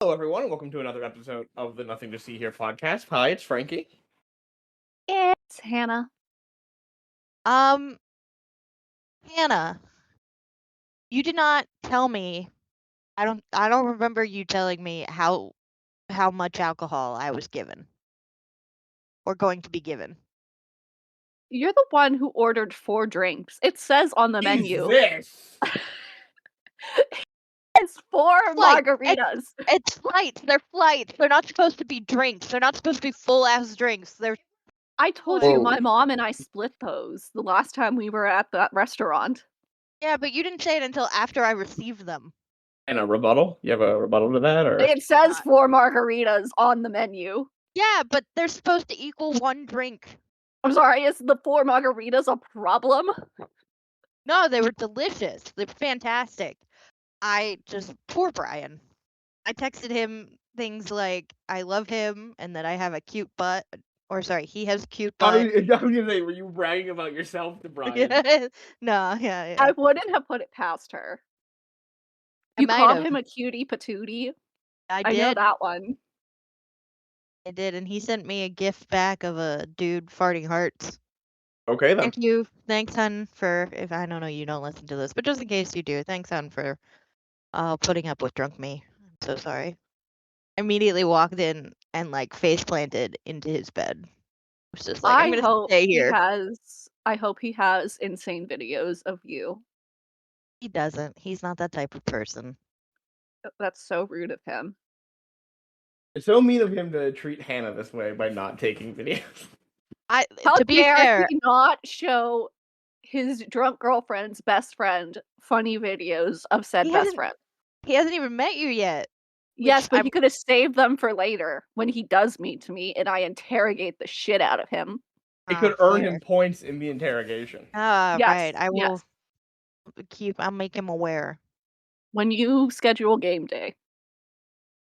Hello, everyone, and welcome to another episode of the Nothing to See Here podcast. Hi, it's Frankie. It's Hannah. Um, Hannah, you did not tell me. I don't remember you telling me how much alcohol I was given or going to be given. You're the one who ordered 4 drinks. It says on the menu. This. It's 4 margaritas. It's flights. They're flights. They're not supposed to be drinks. They're not supposed to be full-ass drinks. I told you my mom and I split those the last time we were at that restaurant. Yeah, but you didn't say it until after I received them. And a rebuttal? You have a rebuttal to that? Or It says 4 margaritas on the menu. Yeah, but they're supposed to equal 1 drink. I'm sorry, is the 4 margaritas a problem? No, they were delicious. They're fantastic. Poor Brian. I texted him things like, I love him, and that I have a cute butt. Or, sorry, he has a cute butt. I was gonna say, were you bragging about yourself to Brian? No, yeah. I wouldn't have put it past her. You called him a cutie patootie. I did. I know that one. I did, and he sent me a gift back of a dude farting hearts. Okay, then. Thank you. Thanks, hun, for, if I don't know, you don't listen to this, but just in case you do, thanks, hun, for putting up with drunk me. I'm so sorry. Immediately walked in and face planted into his bed. It was just like, I'm gonna stay here. I hope he has insane videos of you. He doesn't. He's not that type of person. That's so rude of him. It's so mean of him to treat Hannah this way by not taking videos. To be fair, he not show his drunk girlfriend's best friend funny videos of said best friend? He hasn't even met you yet. Yes, but he could have saved them for later when he does meet me and I interrogate the shit out of him. It could earn him points in the interrogation. Yes, right. I will I'll make him aware. When you schedule game day.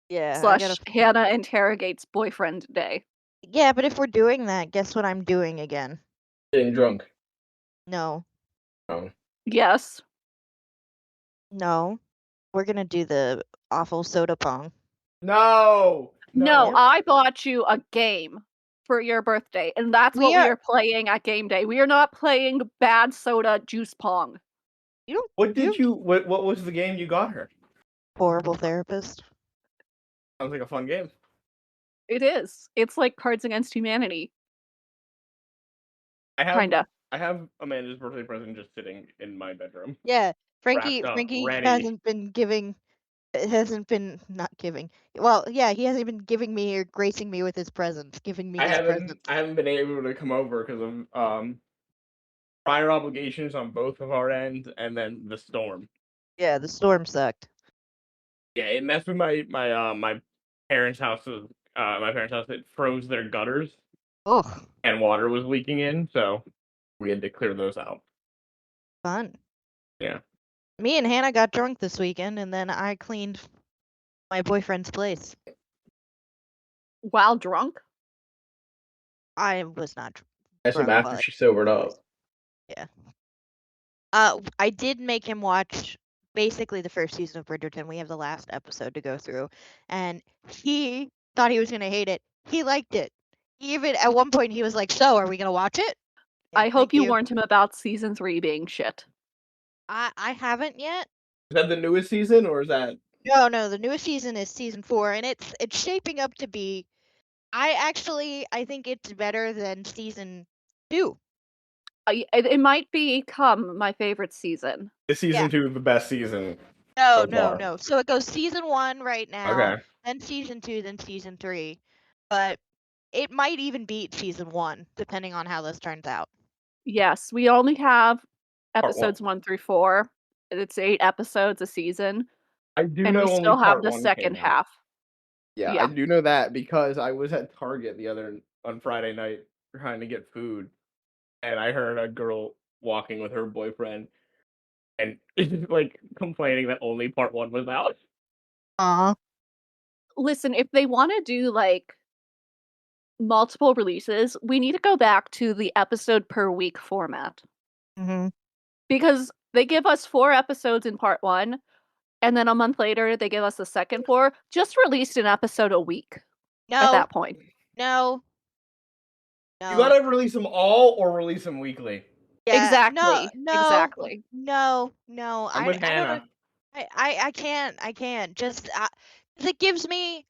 Yeah. / Hannah interrogates boyfriend day. Yeah, but if we're doing that, guess what I'm doing again? Getting drunk. No. Oh. Yes. No. We're gonna do the awful soda pong. No, I bought you a game for your birthday, and that's what we are playing at game day. We are not playing bad soda juice pong. What was the game you got her? Horrible Therapist. Sounds like a fun game. It is. It's like Cards Against Humanity. Kinda. I have Amanda's birthday present just sitting in my bedroom. Yeah, Frankie hasn't been giving me or gracing me with his presents, I haven't been able to come over because of prior obligations on both of our ends, and then the storm. Yeah, the storm sucked. Yeah, it messed with my parents' house. My parents' house, it froze their gutters. Ugh. And water was leaking in, so we had to clear those out. Fun. Yeah. Me and Hannah got drunk this weekend, and then I cleaned my boyfriend's place. While drunk? I was not drunk. That's after she sobered up. Yeah. I did make him watch basically the first season of Bridgerton. We have the last episode to go through, and he thought he was gonna hate it. He liked it. Even at one point, he was like, "So, are we gonna watch it?" Yeah, I hope you warned him about season 3 being shit. I haven't yet. Is that the newest season, or is that? No. The newest season is season 4, and it's shaping up to be. I think it's better than season 2. It might become my favorite season. Is season 2 the best season? No. So it goes season 1 right now. Okay. Then season 2, then season 3. But it might even beat season 1, depending on how this turns out. Yes, we only have episodes 1 through 4. It's 8 episodes a season. I do and know we still have the second half. Yeah, I do know that because I was at Target on Friday night trying to get food, and I heard a girl walking with her boyfriend, and complaining that only part 1 was out. Listen, if they want to do multiple releases, we need to go back to the episode per week format. Mm-hmm. Because they give us 4 episodes in part 1, and then a month later they give us the second 4. Just released an episode a week. No. At that point. No. You gotta release them all or release them weekly. Yeah. Exactly. No. Exactly. No. I'm with Hannah. I can't. Just it gives me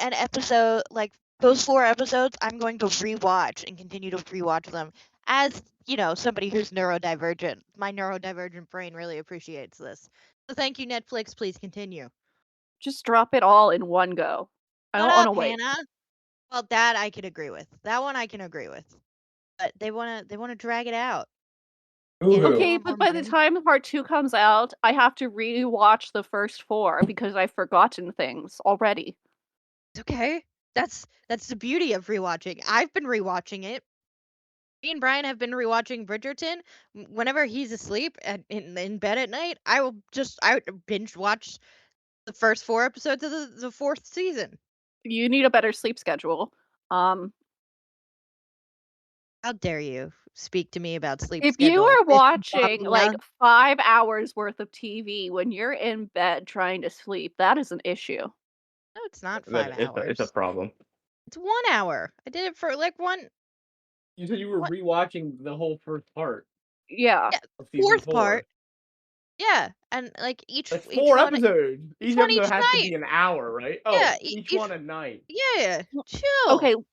an episode, like those 4 episodes I'm going to rewatch and continue to rewatch them. As, somebody who's neurodivergent. My neurodivergent brain really appreciates this. So thank you, Netflix, please continue. Just drop it all in one go. I don't want to wait. Hannah. Well, that I can agree with. That one I can agree with. But they want to drag it out. Okay, but by the time part 2 comes out, I have to rewatch the first 4 because I've forgotten things already. It's okay. That's the beauty of rewatching. I've been rewatching it. Me and Brian have been rewatching Bridgerton. Whenever he's asleep in bed at night, I binge watch the first 4 episodes of the 4th season. You need a better sleep schedule. How dare you speak to me about sleep if schedule? If you are watching like 5 hours worth of TV when you're in bed trying to sleep, that is an issue. No, it's not 5 hours. It's a problem. It's 1 hour. I did it for like 1. You said you were rewatching the whole first part. Yeah. 4th part. Yeah, and like each 4 episodes. Each episode has night. to be an hour, right? Oh, yeah, each one a night. Yeah, chill. Okay, you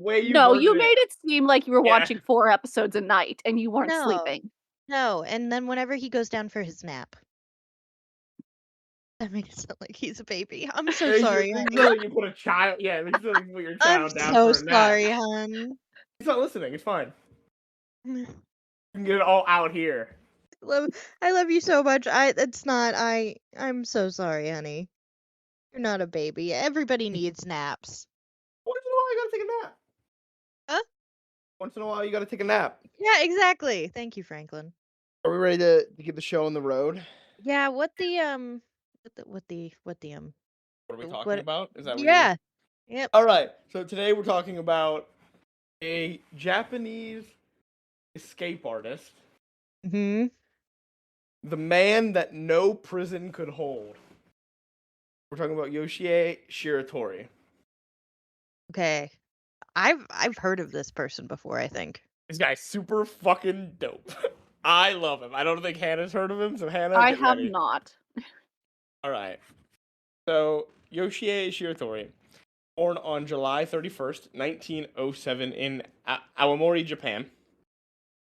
made it seem like you were watching 4 episodes a night and you weren't sleeping. No, and then whenever he goes down for his nap. That makes it sound like he's a baby. I'm so sorry. You put a child. Yeah, this is like you put your child down for a nap. I'm so sorry, hon. He's not listening. It's fine. You can get it all out here. I love you so much. I'm so sorry, honey. You're not a baby. Everybody needs naps. Once in a while, you gotta take a nap. Huh? Once in a while, you gotta take a nap. Yeah, exactly. Thank you, Franklin. Are we ready to get the show on the road? Yeah. What are we talking about? Is that what yeah. Yep. All right. So today we're talking about a Japanese escape artist. Mm-hmm. The man that no prison could hold. We're talking about Yoshie Shiratori. Okay. I've heard of this person before, I think. This guy's super fucking dope. I love him. I don't think Hannah's heard of him, so Hannah, I have not. All right. So, Yoshie Shiratori, born on July 31st, 1907 in Aomori, Japan.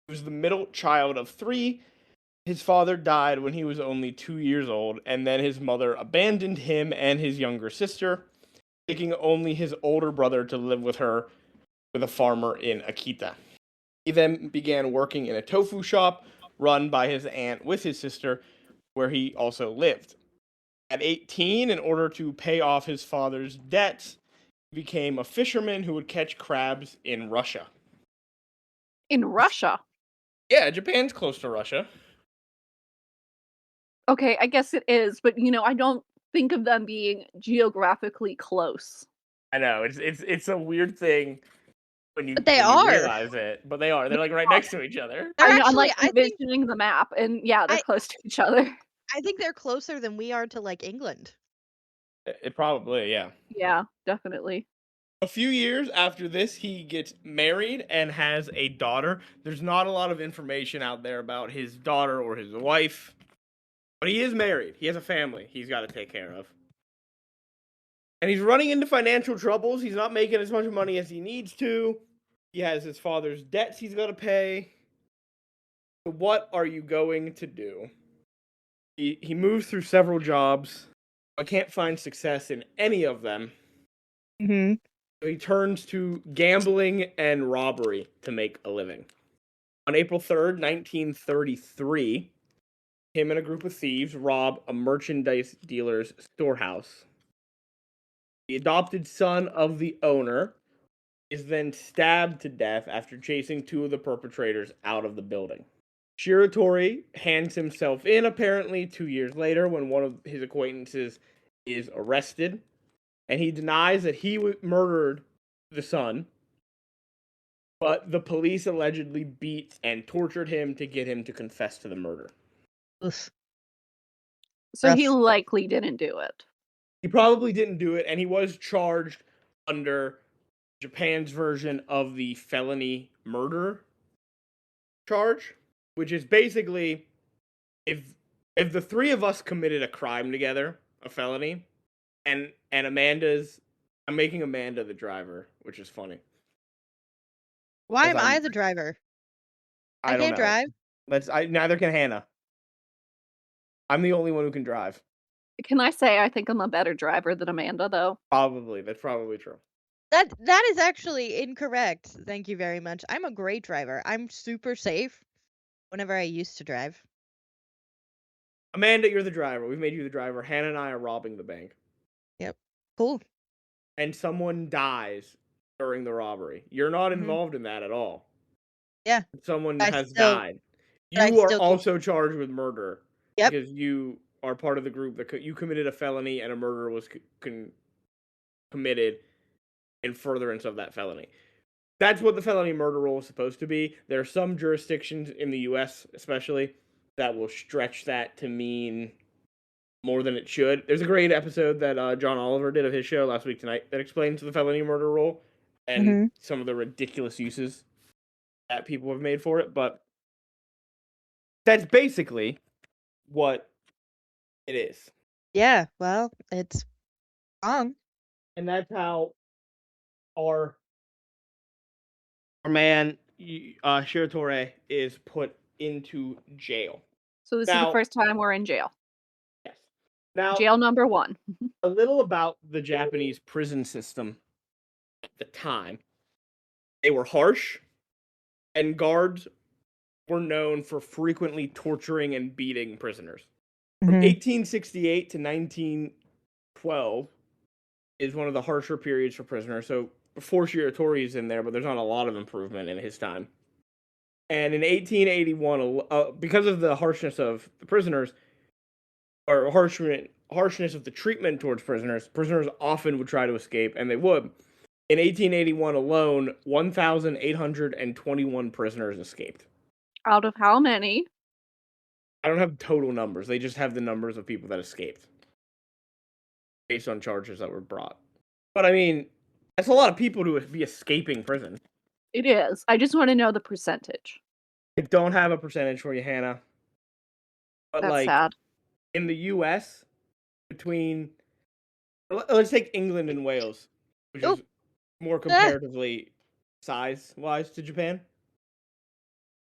He was the middle child of 3. His father died when he was only 2 years old, and then his mother abandoned him and his younger sister, taking only his older brother to live with her with a farmer in Akita. He then began working in a tofu shop run by his aunt with his sister, where he also lived. At 18, in order to pay off his father's debts, he became a fisherman who would catch crabs in Russia. In Russia? Yeah, Japan's close to Russia. Okay, I guess it is, but I don't think of them being geographically close. I know, it's a weird thing when you realize it, but they are. They're like right next to each other. I'm like envisioning the map, and yeah, they're close to each other. I think they're closer than we are to like England. It probably, yeah. Yeah, definitely. A few years after this, he gets married and has a daughter. There's not a lot of information out there about his daughter or his wife, but he is married. He has a family he's got to take care of. And he's running into financial troubles. He's not making as much money as he needs to. He has his father's debts he's got to pay. What are you going to do? He moves through several jobs, but can't find success in any of them. Mm-hmm. So he turns to gambling and robbery to make a living. On April 3rd, 1933, him and a group of thieves rob a merchandise dealer's storehouse. The adopted son of the owner is then stabbed to death after chasing 2 of the perpetrators out of the building. Shiratori hands himself in apparently 2 years later when one of his acquaintances is arrested, and he denies that he murdered the son, but the police allegedly beat and tortured him to get him to confess to the murder. Oof. So he likely didn't do it. He probably didn't do it, and he was charged under Japan's version of the felony murder charge, which is basically if the three of us committed a crime together, a felony, and I'm making Amanda the driver, which is funny. Why am I the driver? I can't drive. Neither can Hannah. I'm the only one who can drive. Can I say I think I'm a better driver than Amanda, though? Probably. That's probably true. That is actually incorrect. Thank you very much. I'm a great driver. I'm super safe whenever I used to drive. Amanda, you're the driver. We've made you the driver. Hannah and I are robbing the bank. Yep. Cool. And someone dies during the robbery. You're not involved in that at all. Yeah. Someone has died. You are also charged with murder. Yep. Because you are part of the group that you committed a felony and a murder was committed in furtherance of that felony. That's what the felony murder rule is supposed to be. There are some jurisdictions in the U.S. especially that will stretch that to mean more than it should. There's a great episode that John Oliver did of his show Last Week Tonight that explains the felony murder rule and some of the ridiculous uses that people have made for it. But that's basically what it is. Yeah, well, it's wrong. And that's how our man, Shiratori, is put into jail. So this is the first time we're in jail. Yes. Now, jail number 1. A little about the Japanese prison system at the time. They were harsh, and guards were known for frequently torturing and beating prisoners. From 1868 to 1912 is one of the harsher periods for prisoners. So before Shiratori is in there, but there's not a lot of improvement in his time. And in 1881, because of the harshness of the prisoners, or harshness of the treatment towards prisoners often would try to escape, and they would. In 1881 alone, 1,821 prisoners escaped. Out of how many? I don't have total numbers. They just have the numbers of people that escaped based on charges that were brought. But I mean, that's a lot of people to be escaping prison. It is. I just want to know the percentage. I don't have a percentage for you, Hannah. But that's sad. In the U.S., let's take England and Wales, which is more comparatively size-wise to Japan.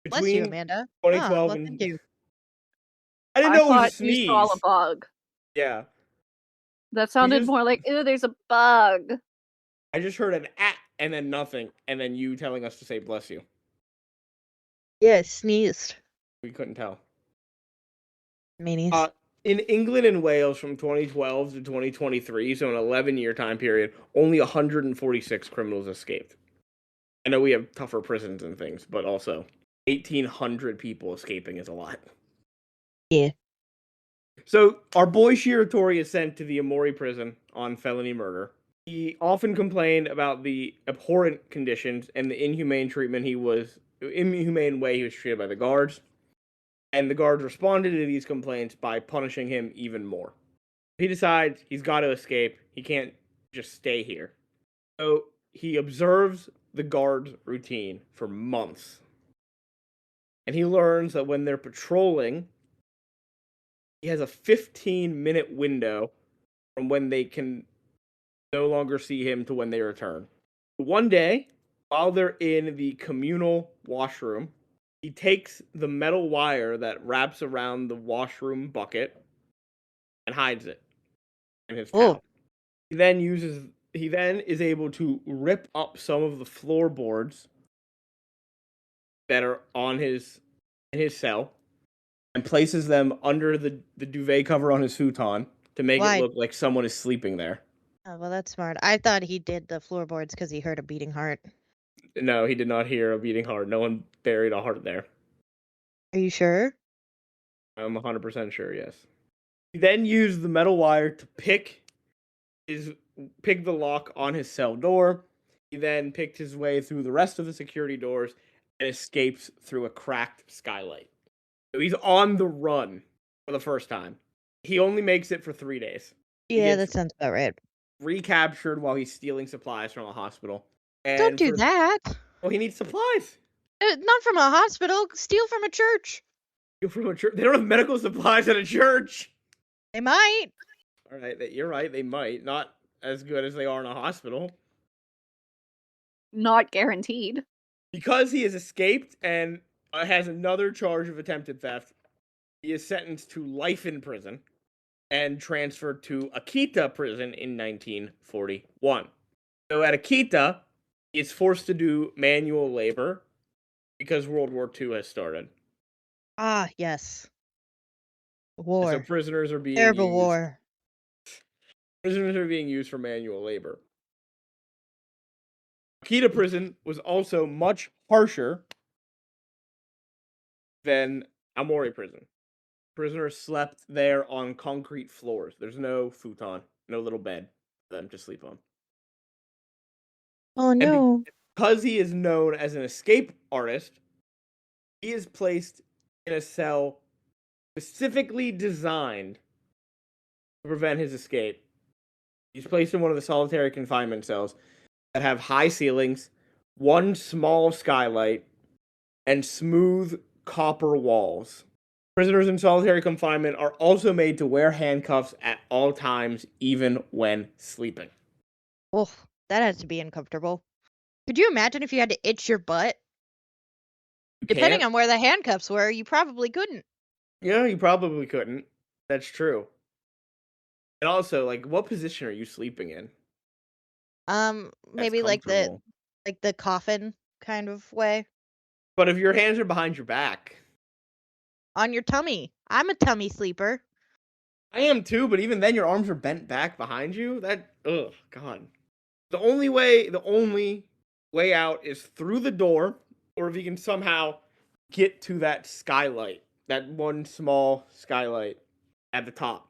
Bless you, Amanda. 2012 and thank you. I didn't know it was a sneeze. You saw a bug. Yeah. That sounded more like, ew, there's a bug. I just heard an and then nothing, and then you telling us to say bless you. Yeah, sneezed. We couldn't tell. Meanies. In England and Wales from 2012 to 2023, so an 11-year time period, only 146 criminals escaped. I know we have tougher prisons and things, but also 1,800 people escaping is a lot. Yeah. So our boy Shiratori is sent to the Amori prison on felony murder. He often complained about the abhorrent conditions and the inhumane way he was treated by the guards. And the guards responded to these complaints by punishing him even more. He decides he's got to escape. He can't just stay here. So he observes the guards' routine for months. And he learns that when they're patrolling, he has a 15-minute window from when they can no longer see him to when they return. One day, while they're in the communal washroom, he takes the metal wire that wraps around the washroom bucket and hides it in his towel. He then is able to rip up some of the floorboards that are in his cell and places them under the duvet cover on his futon to make it look like someone is sleeping there. Oh, well, that's smart. I thought he did the floorboards because he heard a beating heart. No, he did not hear a beating heart. No one buried a heart there. Are you sure? I'm 100% sure, yes. He then used the metal wire to pick the lock on his cell door. He then picked his way through the rest of the security doors and escapes through a cracked skylight. So he's on the run for the first time. He only makes it for 3 days. Yeah, that sounds about right. Recaptured while he's stealing supplies from a hospital. Don't do that. Well, he needs supplies. Not from a hospital. Steal from a church. Steal from a church? They don't have medical supplies at a church. They might. All right, you're right. They might. Not as good as they are in a hospital. Not guaranteed. Because he has escaped and has another charge of attempted theft, he is sentenced to life in prison and transferred to Akita prison in 1941. So at Akita, he is forced to do manual labor because World War II has started. Ah, yes. War. So prisoners are being Terrible war. Prisoners are being used for manual labor. Akita prison was also much harsher than Aomori prison. Prisoners slept there on concrete floors. There's no futon, no little bed for them to sleep on. Oh no. And because he is known as an escape artist, he is placed in a cell specifically designed to prevent his escape. He's placed in one of the solitary confinement cells that have high ceilings, one small skylight, and smooth copper walls. Prisoners in solitary confinement are also made to wear handcuffs at all times, even when sleeping. Oh, that has to be uncomfortable. Could you imagine if you had to itch your butt? Depending on where the handcuffs were, you probably couldn't. Yeah, you probably couldn't. That's true. And also, like, what position are you sleeping in? Maybe like the coffin kind of way. But if your hands are behind your back. On your tummy. I'm a tummy sleeper. I am too, but even then your arms are bent back behind you. Ugh, God. The only way out is through the door, or if you can somehow get to that skylight, that one small skylight at the top.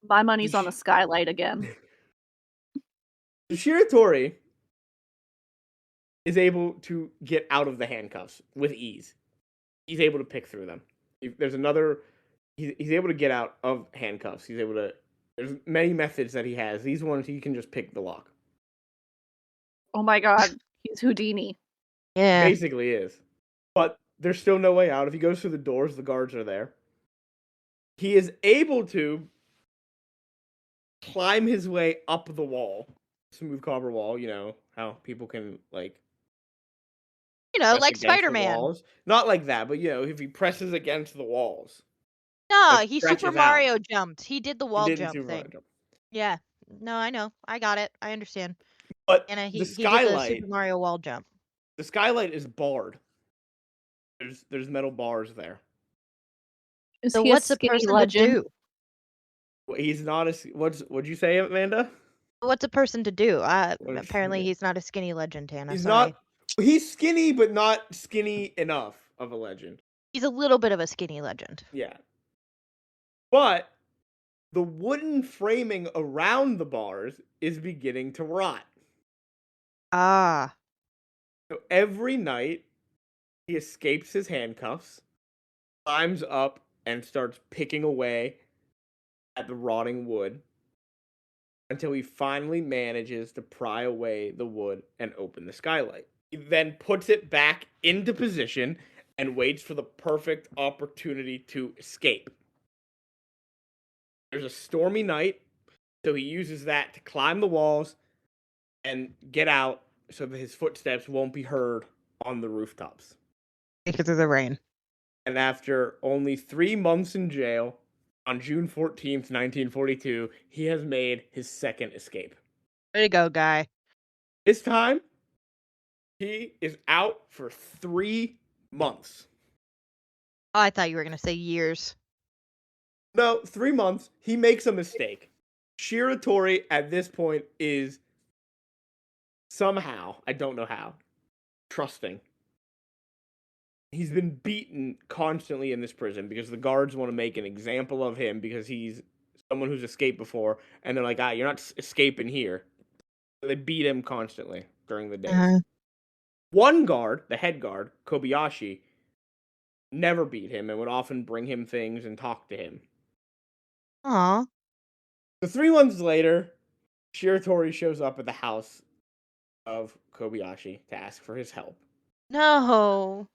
My money's on the skylight again. Shiratori is able to get out of the handcuffs with ease. He's able to pick through them. There's another. He's able to get out of handcuffs. He's able to. There's many methods that he has. These ones he can just pick the lock. Oh my God, he's Houdini. Yeah, basically is. But there's still no way out. If he goes through the doors, the guards are there. He is able to climb his way up the wall, smooth copper wall. You know how people can like. Like Spider-Man. Not like that, but if he presses against the walls. No, he Super Mario jumped. He did the wall jump thing. Yeah. No, I know. I got it. I understand. But he did the Super Mario wall jump. The skylight is barred. There's metal bars there. So what's a person to do? He's not what'd you say, Amanda? What's a person to do? Apparently he's not a skinny legend, Hannah. He's skinny, but not skinny enough of a legend. He's a little bit of a skinny legend. Yeah. But the wooden framing around the bars is beginning to rot. Ah. So every night, he escapes his handcuffs, climbs up, and starts picking away at the rotting wood until he finally manages to pry away the wood and open the skylight. He then puts it back into position and waits for the perfect opportunity to escape. There's a stormy night, so he uses that to climb the walls and get out so that his footsteps won't be heard on the rooftops. Because of the rain. And after only 3 months in jail, on June 14th, 1942, he has made his second escape. Way to go, guy. This time, he is out for 3 months. Oh, I thought you were going to say years. No, 3 months. He makes a mistake. Shiratori at this point is somehow, I don't know how, trusting. He's been beaten constantly in this prison because the guards want to make an example of him because he's someone who's escaped before, and they're like, you're not escaping here. So they beat him constantly during the days. One guard, the head guard, Kobayashi, never beat him and would often bring him things and talk to him. Aw. So 3 months later, Shiratori shows up at the house of Kobayashi to ask for his help. No.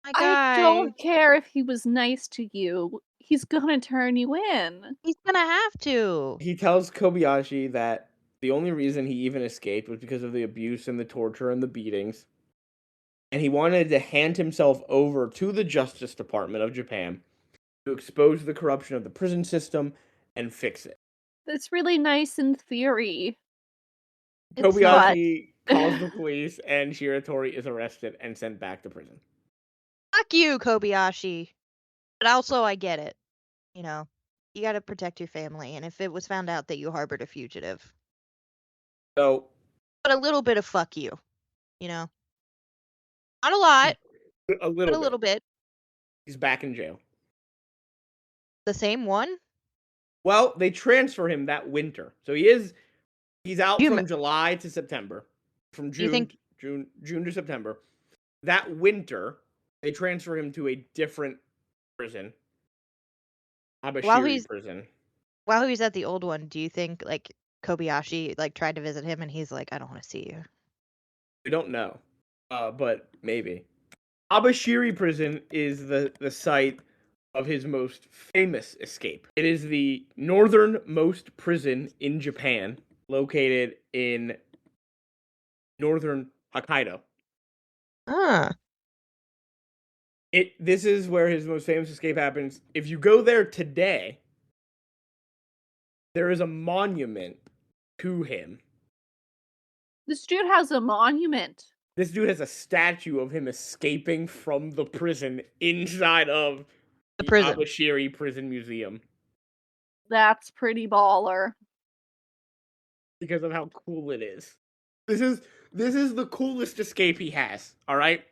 My I guy. don't care if he was nice to you. He's gonna turn you in. He's gonna have to. He tells Kobayashi that the only reason he even escaped was because of the abuse and the torture and the beatings. And he wanted to hand himself over to the Justice Department of Japan to expose the corruption of the prison system and fix it. That's really nice in theory. Kobayashi calls the police, and Shiratori is arrested and sent back to prison. Fuck you, Kobayashi. But also, I get it. You know, you gotta protect your family, and if it was found out that you harbored a fugitive. So, but a little bit of fuck you. You know? Not a lot, a little but a little bit. He's back in jail. The same one? Well, they transfer him that winter. So he's out from July to September. From June to September. That winter, they transfer him to a different prison. Abashiri prison. While he's at the old one, do you think like Kobayashi like tried to visit him and he's like, I don't want to see you? We don't know. But maybe. Abashiri prison is the site of his most famous escape. It is the northernmost prison in Japan, located in northern Hokkaido. This is where his most famous escape happens. If you go there today, there is a monument to him. This dude has a monument. This dude has a statue of him escaping from the prison inside of the Abashiri Prison Museum. That's pretty baller. Because of how cool it is. This is the coolest escape he has, alright?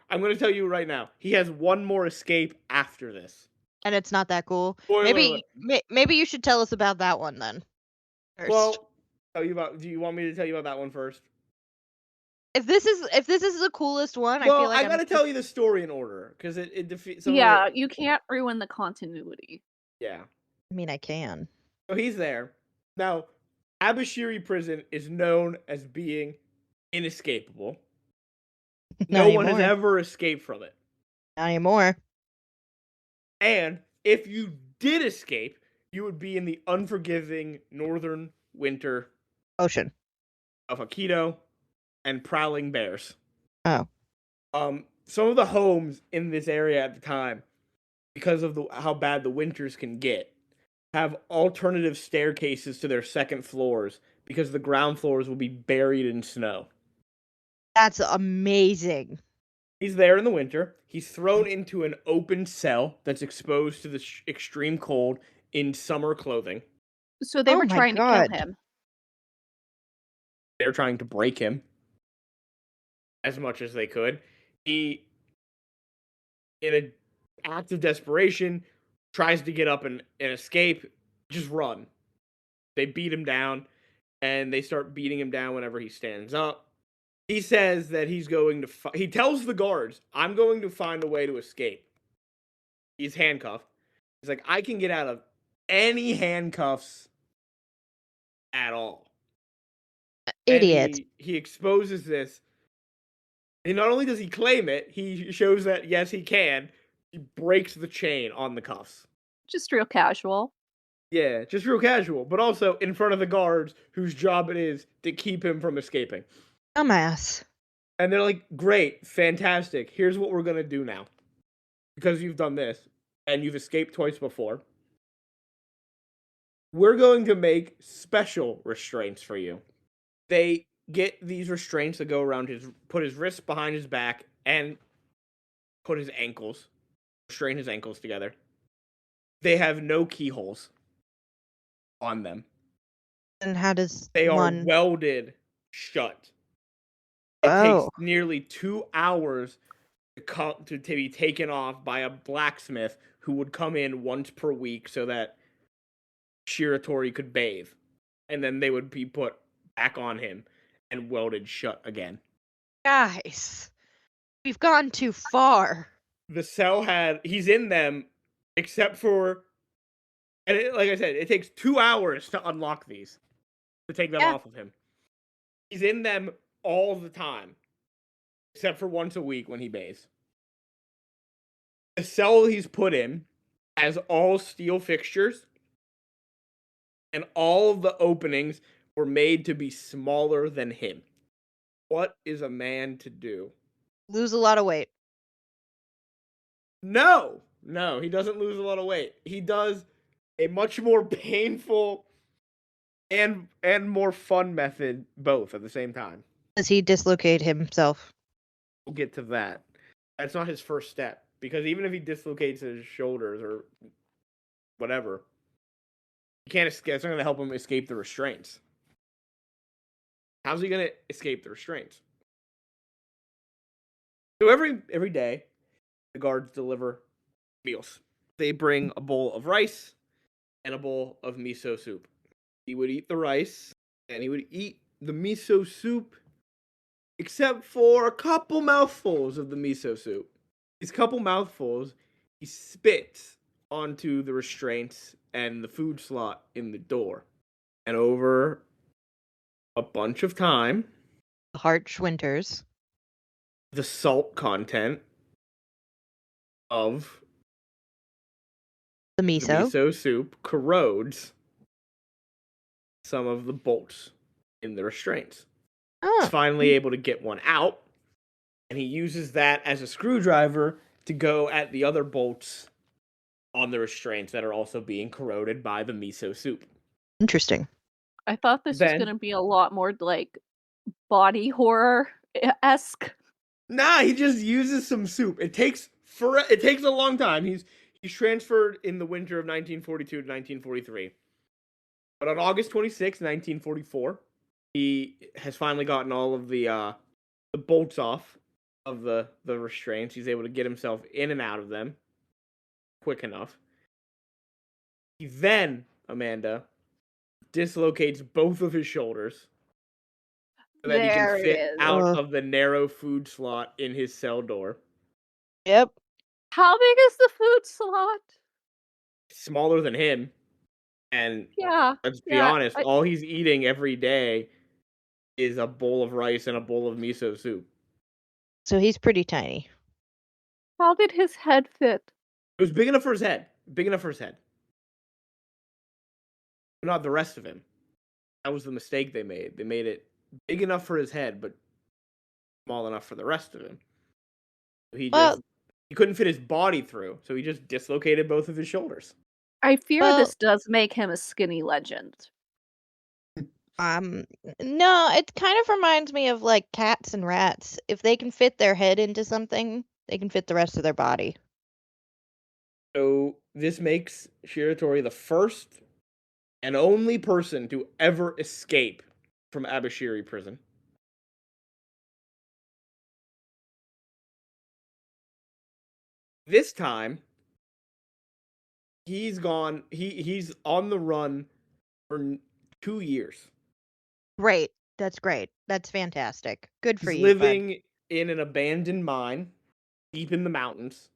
I'm going to tell you right now, he has one more escape after this. And it's not that cool? Spoiler maybe you should tell us about that one then. First. Well, do you want me to tell you about that one first? If this is the coolest one, well, I feel like I gotta tell you the story in order because it defeats. Yeah, you can't ruin the continuity. Yeah, I mean I can. So he's there now. Abashiri prison is known as being inescapable. No one has ever escaped from it. Not anymore. And if you did escape, you would be in the unforgiving northern winter ocean of Hokkaido and prowling bears. Oh. Some of the homes in this area at the time, because of how bad the winters can get, have alternative staircases to their second floors because the ground floors will be buried in snow. That's amazing. He's there in the winter. He's thrown into an open cell that's exposed to the extreme cold in summer clothing. So they were trying to kill him. They're trying to break him as much as they could. He, in an act of desperation, tries to get up and escape. Just run. They beat him down, and they start beating him down whenever he stands up. He says that he's going to... he tells the guards, I'm going to find a way to escape. He's handcuffed. He's like, I can get out of any handcuffs at all. Idiot. He exposes this. And not only does he claim it, he shows that, yes, he can. He breaks the chain on the cuffs. Just real casual. Yeah, just real casual. But also in front of the guards whose job it is to keep him from escaping. Dumbass. And they're like, great, fantastic. Here's what we're going to do now. Because you've done this, and you've escaped twice before. We're going to make special restraints for you. They get these restraints that go around put his wrists behind his back, and put his ankles, restrain his ankles together. They have no keyholes on them. And how does they are welded shut? It takes nearly 2 hours to be taken off by a blacksmith who would come in once per week so that Shiratori could bathe. And then they would be put back on him and welded shut again. Guys, we've gone too far. The cell he's in them, except for And like I said, it takes 2 hours to unlock these, to take them off of him. He's in them all the time, except for once a week when he bathes. The cell he's put in has all steel fixtures, and all of the openings were made to be smaller than him. What is a man to do? Lose a lot of weight. No, he doesn't lose a lot of weight. He does a much more painful and more fun method, both at the same time. Does he dislocate himself? We'll get to that. That's not his first step, because even if he dislocates his shoulders or whatever, he can't escape. It's not going to help him escape the restraints. How's he going to escape the restraints? So every day, the guards deliver meals. They bring a bowl of rice and a bowl of miso soup. He would eat the rice and he would eat the miso soup, except for a couple mouthfuls of the miso soup. These couple mouthfuls, he spits onto the restraints and the food slot in the door. And over a bunch of time, harsh winters, the salt content of the miso soup corrodes some of the bolts in the restraints. He's finally able to get one out, and he uses that as a screwdriver to go at the other bolts on the restraints that are also being corroded by the miso soup. Interesting. I thought this was going to be a lot more like body horror-esque. Nah, he just uses some soup. It takes a long time. He's transferred in the winter of 1942 to 1943. But on August 26, 1944, he has finally gotten all of the bolts off of the restraints. He's able to get himself in and out of them quick enough. He then, Amanda, dislocates both of his shoulders so that he can fit out of the narrow food slot in his cell door. Yep. How big is the food slot? Smaller than him. And let's be honest, all he's eating every day is a bowl of rice and a bowl of miso soup. So he's pretty tiny. How did his head fit? It was big enough for his head. Big enough for his head. But not the rest of him. That was the mistake they made. They made it big enough for his head, but small enough for the rest of him. He couldn't fit his body through, so he just dislocated both of his shoulders. I fear this does make him a skinny legend. No, it kind of reminds me of like cats and rats. If they can fit their head into something, they can fit the rest of their body. So this makes Shiratori the first and only person to ever escape from Abashiri prison. This time, he's gone. He's on the run for 2 years. Great. That's great. That's fantastic. Good for you. He's living in an abandoned mine, deep in the mountains.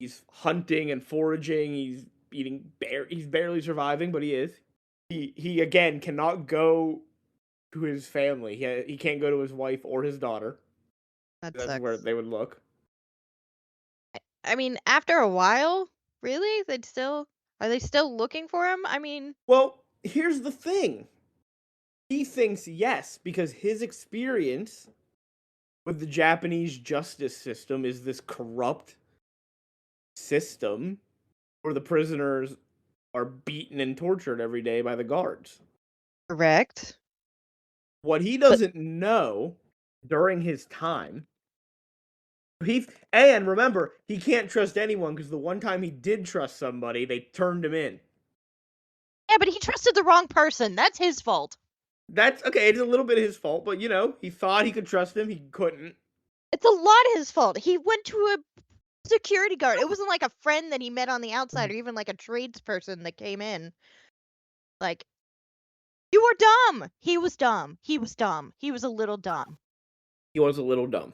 He's hunting and foraging. He's eating He's barely surviving, but he is. He again cannot go to his family. He can't go to his wife or his daughter. That's where they would look. I mean, after a while, really? Are they still looking for him? I mean, well, here's the thing. He thinks yes, because his experience with the Japanese justice system is this corrupt system where the prisoners are beaten and tortured every day by the guards. Correct. What he doesn't know during his time, and remember, he can't trust anyone because the one time he did trust somebody, they turned him in. Yeah, but he trusted the wrong person. That's his fault. That's okay. It's a little bit his fault, but he thought he could trust him. He couldn't. It's a lot his fault. He went to a security guard. It wasn't like a friend that he met on the outside or even like a tradesperson that came in. Like, you were dumb. He was dumb. He was dumb. He was a little dumb. He was a little dumb.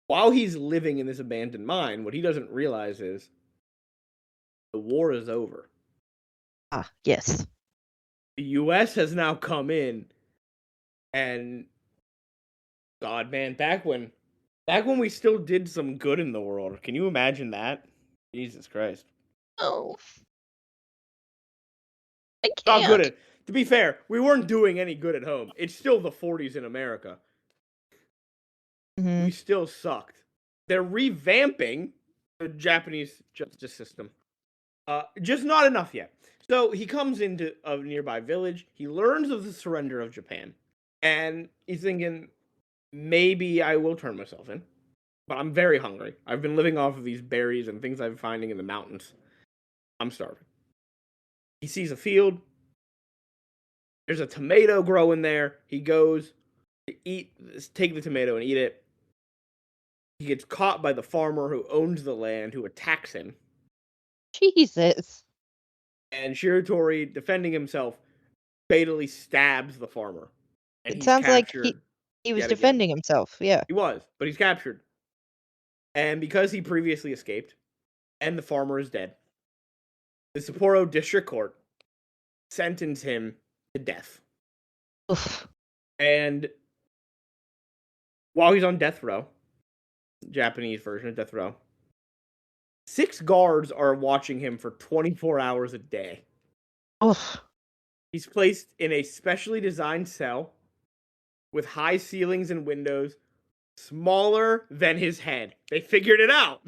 While he's living in this abandoned mine, what he doesn't realize is the war is over. Ah, yes. The U.S. has now come in, and God, man, back when we still did some good in the world. Can you imagine that? Jesus Christ. Oh. I Not good can't. to be fair, we weren't doing any good at home. It's still the 40s in America. Mm-hmm. We still sucked. They're revamping the Japanese justice system. Just not enough yet. So he comes into a nearby village. He learns of the surrender of Japan. And he's thinking, maybe I will turn myself in. But I'm very hungry. I've been living off of these berries and things I'm finding in the mountains. I'm starving. He sees a field. There's a tomato growing there. He goes to take the tomato and eat it. He gets caught by the farmer who owns the land, who attacks him. Jesus. And Shiratori, defending himself, fatally stabs the farmer. And It he's sounds like captured he was yet again. defending himself, yeah. He was, but he's captured. And because he previously escaped, and the farmer is dead, the Sapporo District Court sentenced him to death. Oof. And while he's on death row, Japanese version of death row, 6 guards are watching him for 24 hours a day. Oof. He's placed in a specially designed cell with high ceilings and windows, smaller than his head. They figured it out.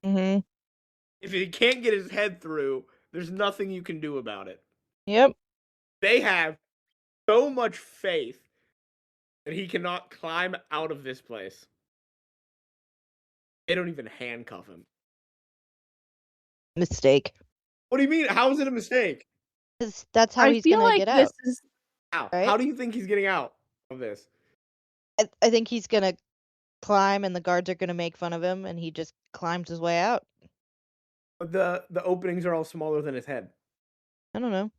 Mm-hmm. If he can't get his head through, there's nothing you can do about it. Yep. They have so much faith that he cannot climb out of this place. They don't even handcuff him. Mistake. What do you mean? How is it a mistake? Because that's how he's gonna get out. How? Right? How do you think he's getting out of this? I think he's gonna climb and the guards are gonna make fun of him and he just climbs his way out. The openings are all smaller than his head. I don't know.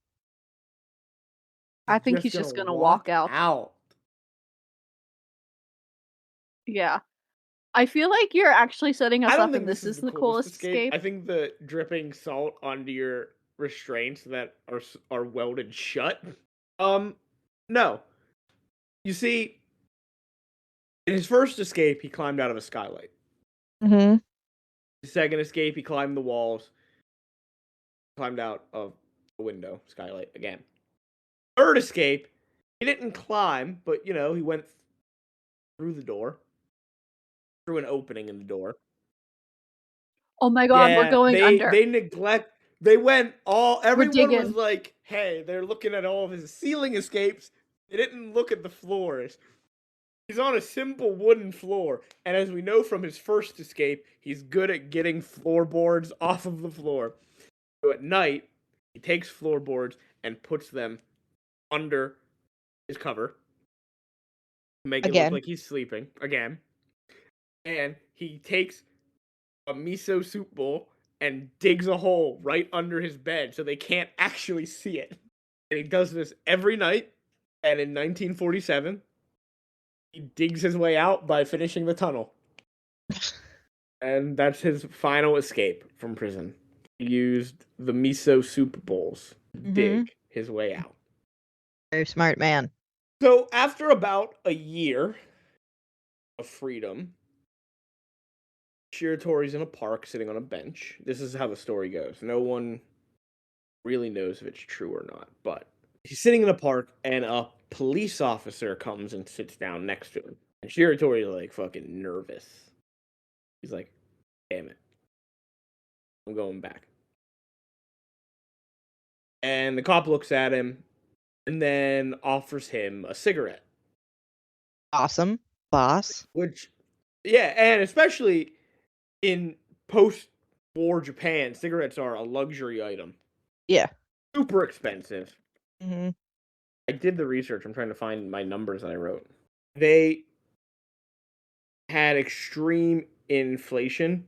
I think he's just gonna walk out. Yeah. I feel like you're actually setting us up and this is the coolest escape. I think the dripping salt onto your restraints that are welded shut. No. You see, in his first escape, he climbed out of a skylight. Mm-hmm. His second escape, he climbed the walls, climbed out of a window, skylight again. Third escape, he didn't climb, but, he went through the door, through an opening in the door. Oh my god, we're going under. Everyone was like, hey, they're looking at all of his ceiling escapes. They didn't look at the floors. He's on a simple wooden floor, and as we know from his first escape, he's good at getting floorboards off of the floor. So at night, he takes floorboards and puts them under his cover to make it look like he's sleeping again. And he takes a miso soup bowl and digs a hole right under his bed so they can't actually see it. And he does this every night. And in 1947, he digs his way out by finishing the tunnel. And that's his final escape from prison. He used the miso soup bowls to dig his way out. Very smart man. So after about a year of freedom, Shiratori's in a park sitting on a bench. This is how the story goes. No one really knows if it's true or not, but he's sitting in a park and a police officer comes and sits down next to him. And Shiratori's like fucking nervous. He's like, damn it. I'm going back. And the cop looks at him and then offers him a cigarette. Awesome. Boss. Which, yeah, and especially in post-war Japan, cigarettes are a luxury item. Yeah. Super expensive. Mm-hmm. I did the research. I'm trying to find my numbers that I wrote. They had extreme inflation.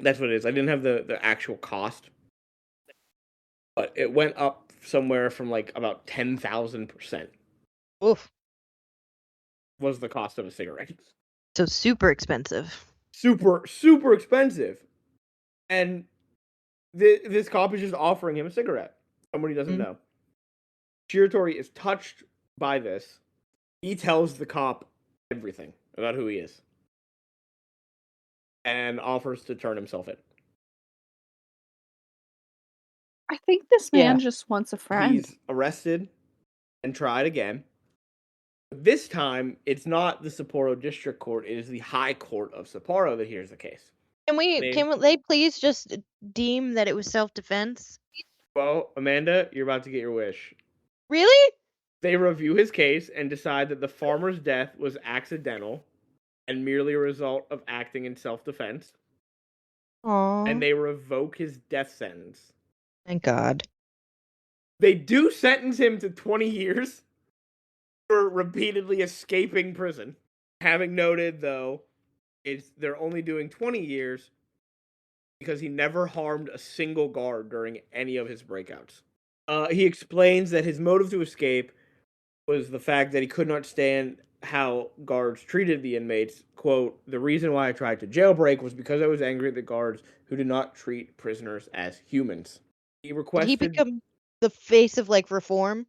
That's what it is. I didn't have the actual cost. But it went up somewhere from like about 10,000%. Oof. Was the cost of a cigarette. So super expensive. Super, super expensive. And This cop is just offering him a cigarette. Someone he doesn't know. Shiratori is touched by this. He tells the cop everything about who he is and offers to turn himself in. I think this man just wants a friend. He's arrested and tried again. This time, it's not the Sapporo District Court, it is the High Court of Sapporo that hears the case. Can they please just deem that it was self-defense? Well, Amanda, you're about to get your wish. Really? They review his case and decide that the farmer's death was accidental and merely a result of acting in self-defense. Aww. And they revoke his death sentence. Thank God. They do sentence him to 20 years for repeatedly escaping prison. Having noted, though, they're only doing 20 years because he never harmed a single guard during any of his breakouts. He explains that his motive to escape was the fact that he could not stand how guards treated the inmates. Quote, the reason why I tried to jailbreak was because I was angry at the guards who did not treat prisoners as humans. He requested... Did he become the face of, reform?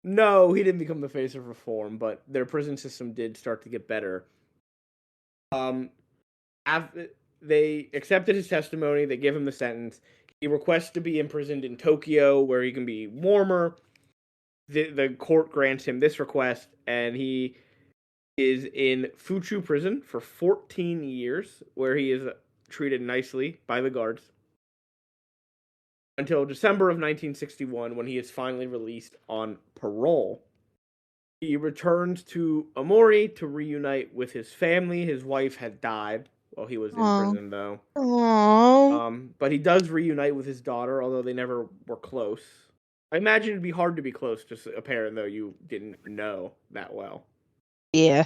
No, he didn't become the face of reform, but their prison system did start to get better. After they accepted his testimony, they give him the sentence. He requests to be imprisoned in Tokyo, where he can be warmer. The court grants him this request, and he is in Fuchu prison for 14 years, where he is treated nicely by the guards, until December of 1961, when he is finally released on parole. He returns to Amori to reunite with his family. His wife had died while he was in prison, though. Aww. But he does reunite with his daughter, although they never were close. I imagine it'd be hard to be close to a parent, though you didn't know that well. Yeah.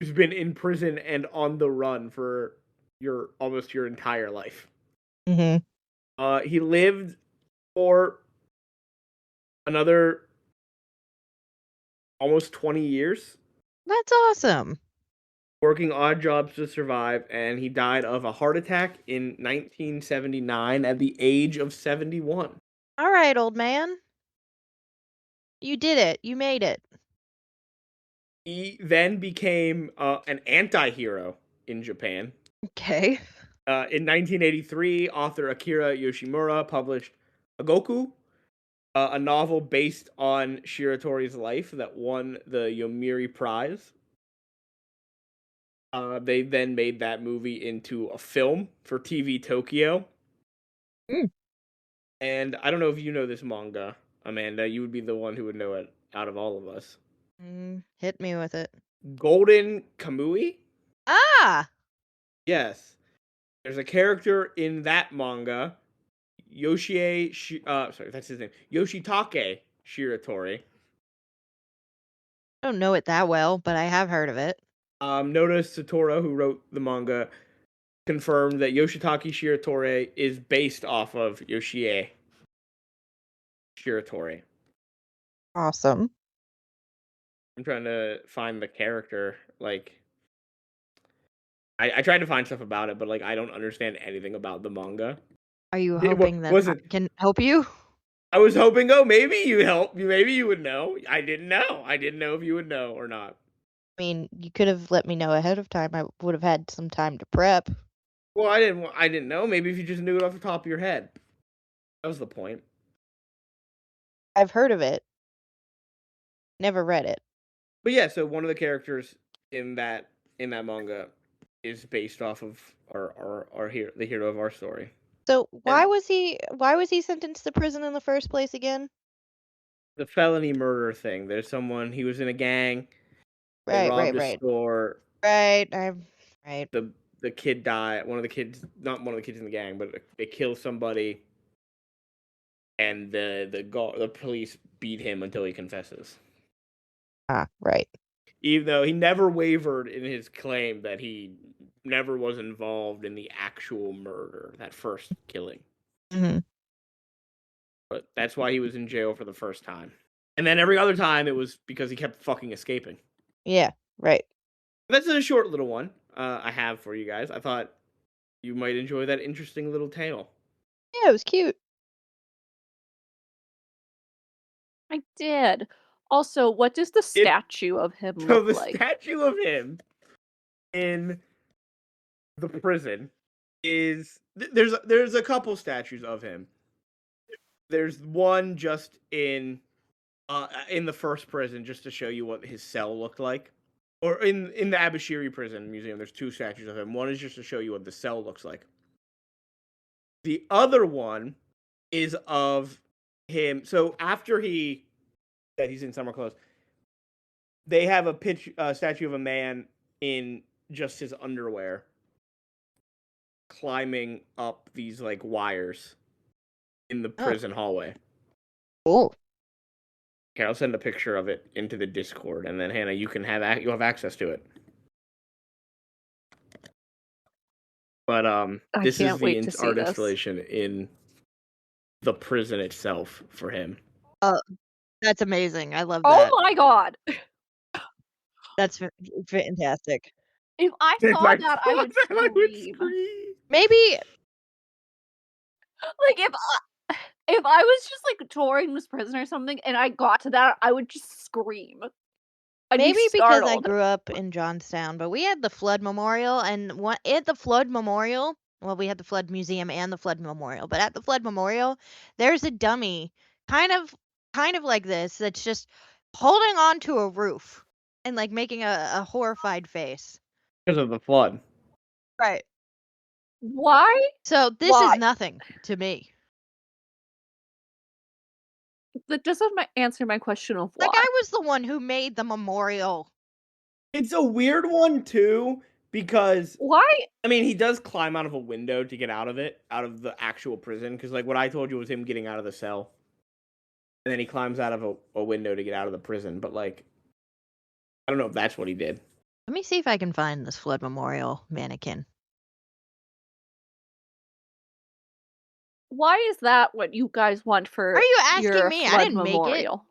Who's been in prison and on the run for almost your entire life. Mm-hmm. He lived for another almost 20 years. That's awesome. Working odd jobs to survive, and he died of a heart attack in 1979 at the age of 71. All right, old man. You did it. You made it. He then became an anti-hero in Japan. Okay. In 1983, author Akira Yoshimura published Agoku, a novel based on Shiratori's life that won the Yomiuri Prize. They then made that movie into a film for TV Tokyo. And I don't know if you know this manga, Amanda. You would be the one who would know it out of all of us. Hit me with it. Golden Kamui? Ah! Yes. There's a character in that manga, Yoshie, sorry, that's his name, Yoshitake Shiratori. I don't know it that well, but I have heard of it. Noda Satoru, who wrote the manga, confirmed that Yoshitake Shiratori is based off of Yoshie Shiratori. Awesome. I'm trying to find the character, I tried to find stuff about it, but I don't understand anything about the manga. Are you hoping that I can help you? I was hoping, maybe you help. Maybe you would know. I didn't know. I didn't know if you would know or not. I mean, you could have let me know ahead of time. I would have had some time to prep. Well, I didn't know. Maybe if you just knew it off the top of your head. That was the point. I've heard of it. Never read it. But yeah, so one of the characters in that manga is based off of the hero of our story. So why was he sentenced to prison in the first place again? The felony murder thing. There's someone, he was in a gang. They robbed a store. Right. The kid died. Not one of the kids in the gang, but they kill somebody, and the police beat him until he confesses. Ah, right. Even though he never wavered in his claim that he never was involved in the actual murder, that first killing. Mm-hmm. But that's why he was in jail for the first time. And then every other time it was because he kept fucking escaping. Yeah, right. That's a short little one I have for you guys. I thought you might enjoy that interesting little tale. Yeah, it was cute. I did. Also, what does the statue of him look like? So the statue of him in the prison is there's a couple statues of him. There's one just in the first prison, just to show you what his cell looked like. Or in the Abashiri prison museum, there's two statues of him. One is just to show you what the cell looks like. The other one is of him. So after he's in summer clothes, they have a statue of a man in just his underwear climbing up these like wires in the prison hallway. Cool. Okay, I'll send a picture of it into the Discord, and then Hannah, you'll have access to it. But this is the art installation in the prison itself for him. Oh, that's amazing! I love that. Oh my god, that's fantastic. If I saw that, I would scream. Maybe, like if I was just like touring this prison or something, and I got to that, I would just scream. Maybe because I grew up in Johnstown, but we had the Flood Memorial, and at the Flood Memorial, well, we had the Flood Museum and the Flood Memorial, but at the Flood Memorial, there's a dummy, kind of like this, that's just holding on to a roof and like making a horrified face. Because of the flood. Right. Why? So this is nothing to me. That doesn't answer my question of why. Like, I was the one who made the memorial. It's a weird one, too, because... Why? I mean, he does climb out of a window to get out of the actual prison, because, like, what I told you was him getting out of the cell. And then he climbs out of a window to get out of the prison, but, like, I don't know if that's what he did. Let me see if I can find this Flood Memorial mannequin. Why is that what you guys want for Are you asking your me? Flood I didn't Memorial?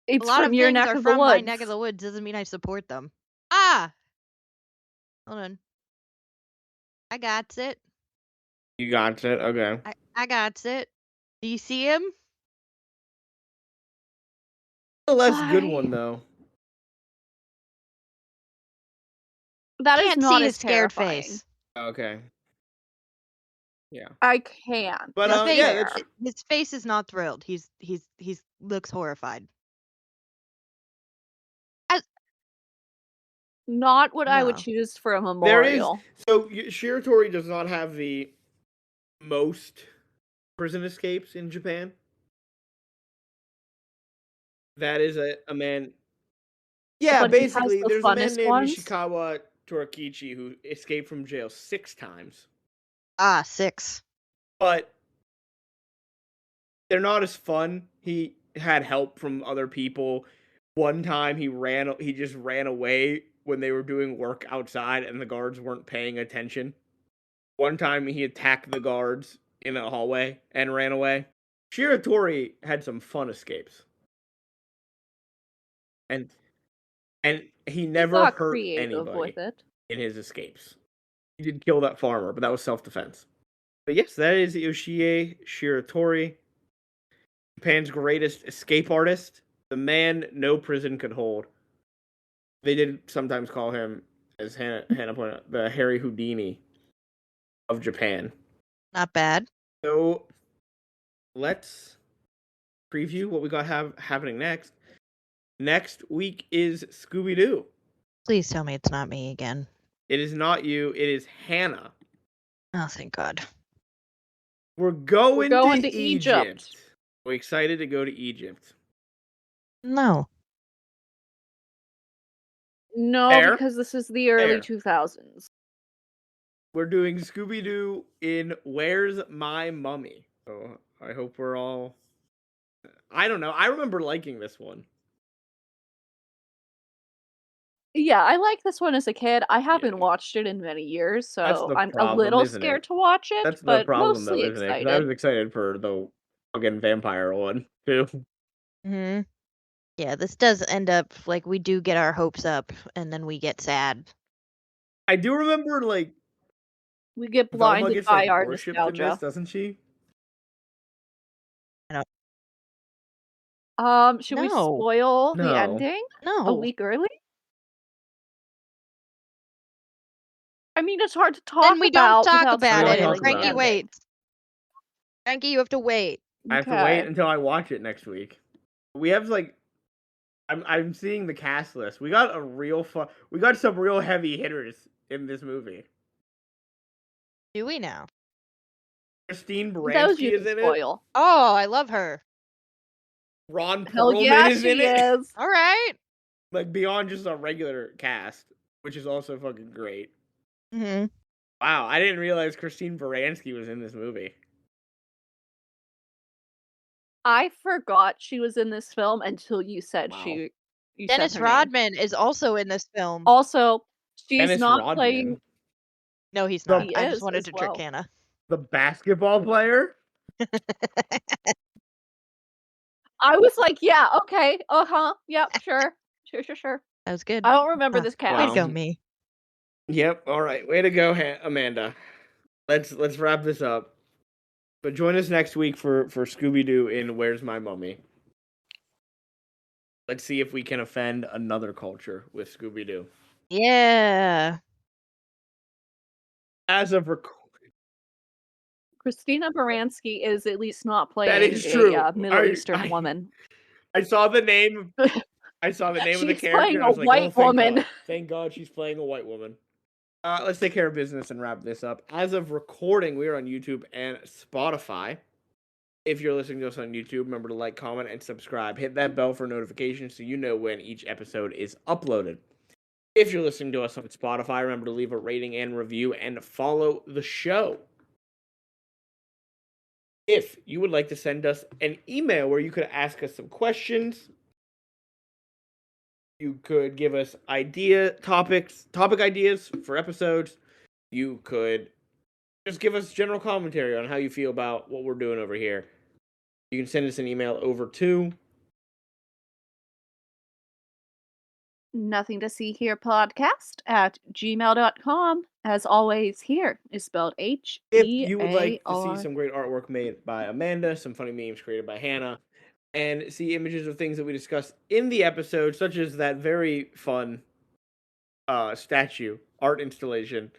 Make it. It's a lot from of your things neck are of from the woods. my neck of the woods doesn't mean I support them. Ah! Hold on. I got it. You got it? Okay. I got it. Do you see him? A less good one, though. That is Can't not see as his scared terrifying. face. Okay. Yeah. I can't. But yeah, his face is not thrilled. He's looks horrified. Not what I would choose for a memorial. So Shiratori does not have the most prison escapes in Japan. That is a man. Yeah, but basically, there's a man named ones. Ishikawa Torakichi who escaped from jail 6 times. 6. But they're not as fun. He had help from other people. One time he just ran away when they were doing work outside and the guards weren't paying attention. One time he attacked the guards in a hallway and ran away. Shiratori had some fun escapes. And he never hurt anybody in his escapes. He did kill that farmer, but that was self-defense. But yes, that is Yoshie Shiratori, Japan's greatest escape artist, the man no prison could hold. They did sometimes call him, as Hannah pointed out, the Harry Houdini of Japan. Not bad. So let's preview what we got happening next. Next week is Scooby-Doo. Please tell me it's not me again. It is not you. It is Hannah. Oh, thank God. We're going to Egypt. We're excited to go to Egypt. No. No, because this is the early 2000s. We're doing Scooby-Doo in Where's My Mummy? So I hope we're all... I don't know. I remember liking this one. Yeah, I like this one as a kid. I haven't watched it in many years, so I'm a little scared to watch it. That's but the problem, mostly though, isn't excited. it? I was excited for the fucking vampire one, too. Mm-hmm. Yeah, this does end up, like, we do get our hopes up, and then we get sad. I do remember, like, We get Velma blinded gets by like our worshipped in this, nostalgia. doesn't she? Should we No. spoil the No. ending a No. week early? I mean, it's hard to talk Then we don't about talk without about it, and spoiling the Frankie ending. waits. Frankie, you have to wait. I have to wait until I watch it next week. We have like, I'm seeing the cast list. We got some real heavy hitters in this movie. Do we now? Christine That was Baranski you is to in spoil. it. Oh, I love her. Ron Hell Perlman yeah, is in she it. is. All right. Like beyond just a regular cast, which is also fucking great. Mm-hmm. Wow, I didn't realize Christine Baranski was in this movie. I forgot she was in this film until you said Wow. you Dennis said her name. Rodman is also in this film. Also, she's Dennis not Rodman. playing. No, he's not. He I is just wanted as to well. trick Hannah. The basketball player? I was like, yeah, okay, yep, sure. That was good. I don't remember this cast. Way to go, me. Yep. All right. Way to go, Amanda. Let's wrap this up. But join us next week for Scooby-Doo in Where's My Mummy. Let's see if we can offend another culture with Scooby-Doo. Yeah. As of recording. Christina Baranski is at least not playing That is true. a Middle Eastern woman. I saw the name. I saw the name of the She's character. playing And I was a like, white woman. God. Thank God she's playing a white woman. Let's take care of business and wrap this up. As of recording, we are on YouTube and Spotify. If you're listening to us on YouTube, remember to like, comment, and subscribe. Hit that bell for notifications so you know when each episode is uploaded. If you're listening to us on Spotify, remember to leave a rating and review and follow the show. If you would like to send us an email where you could ask us some questions, you could give us topic ideas for episodes, you could just give us general commentary on how you feel about what we're doing over here. You can send us an email over to Nothing to see here podcast at gmail.com. As always, here is spelled H-E-A-R. If you would like to see some great artwork made by Amanda, some funny memes created by Hannah, and see images of things that we discussed in the episode, such as that very fun statue art installation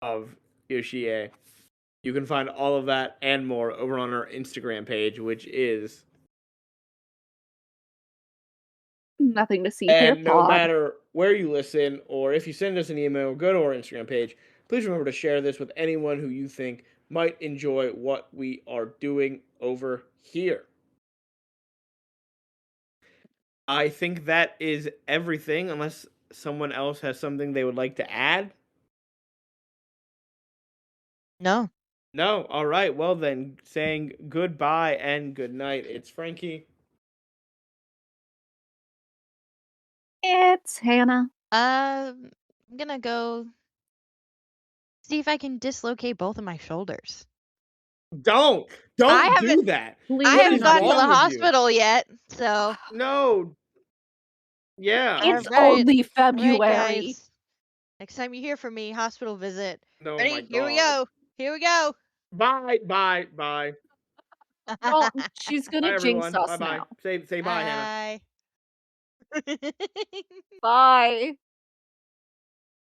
of Yoshie, you can find all of that and more over on our Instagram page, which is Nothing to see here. And no matter where you listen, or if you send us an email, go to our Instagram page. Please remember to share this with anyone who you think might enjoy what we are doing over here. I think that is everything, unless someone else has something they would like to add. No. No? All right. Well, then, saying goodbye and good night. It's Frankie. It's Hannah. I'm gonna go see if I can dislocate both of my shoulders. Don't do that. I haven't gotten to the hospital yet, so no. Yeah. It's only February. Right, next time you hear from me, hospital visit. No, ready? My God. Here we go. Here we go. Bye. Oh, she's gonna jinx us bye. now. Say bye, Hannah. Bye. Bye.